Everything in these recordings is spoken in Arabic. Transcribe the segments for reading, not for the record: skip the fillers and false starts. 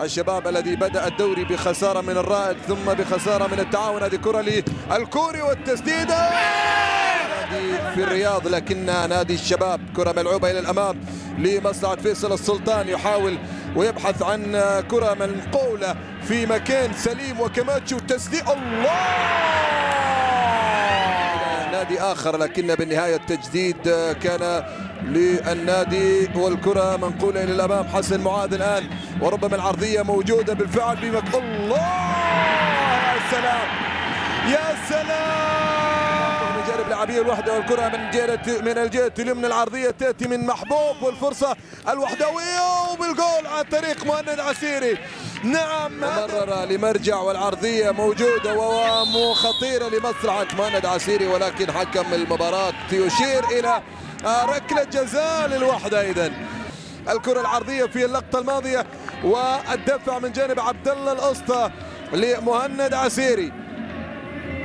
الشباب الذي بدأ الدوري بخسارة من الرائد ثم بخسارة من التعاون. هذه كرة للكوري والتسديدة في الرياض، لكنها نادي الشباب. كرة ملعوبة إلى الأمام لمصلحة فيصل السلطان، يحاول ويبحث عن كرة منقولة في مكان سليم وكماتشو تسديد الله نادي آخر، لكن بالنهاية التجديد كان للنادي والكرة منقولة إلى الأمام. حسن معاذ الآن وربما العرضية موجودة بالفعل الله يا سلام يا سلام. جانب لاعبيه الوحدة والكرة من الجهة اليمنى، العرضية تأتي من محبوب والفرصة الوحدوية وبالجول عن طريق مهند عسيري. نعم مرة لمرجع والعرضية موجودة وخطيرة لمصلحة مهند عسيري، ولكن حكم المباراة يشير إلى ركلة جزاء للوحدة. إذن الكرة العرضية في اللقطة الماضية والدفع من جانب عبد الله الأسطى لمهند عسيري.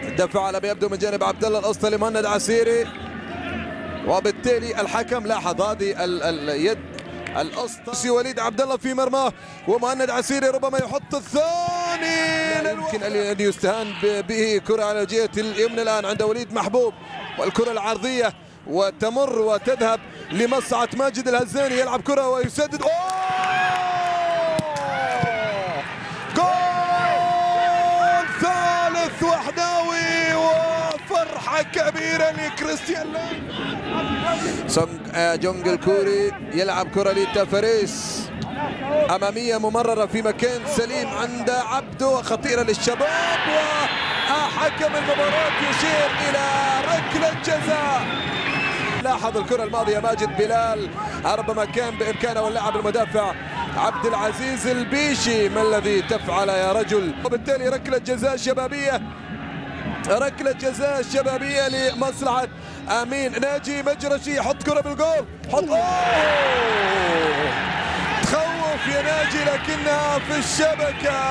الدفع على ما يبدو من جانب عبد الله الأسطى لمهند عسيري، وبالتالي الحكم لاحظ هذه اليد الأسطى. وليد عبد الله في مرماه ومهند عسيري ربما يحط الثاني. لا يمكن أن يستهان به. كرة على الجهة اليمنى الآن عند وليد محبوب، والكرة العرضية وتمر وتذهب لمصلحة ماجد الهزاني، يلعب كرة ويسدد. جول ثالث وحداوي وفرحة كبيرة لكريستيان. جونج الكوري يلعب كرة لتافاريس أمامية ممررة في مكان سليم عند عبده، خطيرة للشباب، وحكم المباراة يشير إلى ركلة جزاء. لاحظ الكرة الماضية ماجد بلال ربما كان بإمكانه واللاعب المدافع عبد العزيز البيشي، ما الذي تفعل يا رجل؟ وبالتالي ركلة جزاء شبابية، ركلة جزاء شبابية لمصلحة أمين. ناجي مجرشي يحط كرة بالجول، حط تخوف يا ناجي لكنها في الشبكة.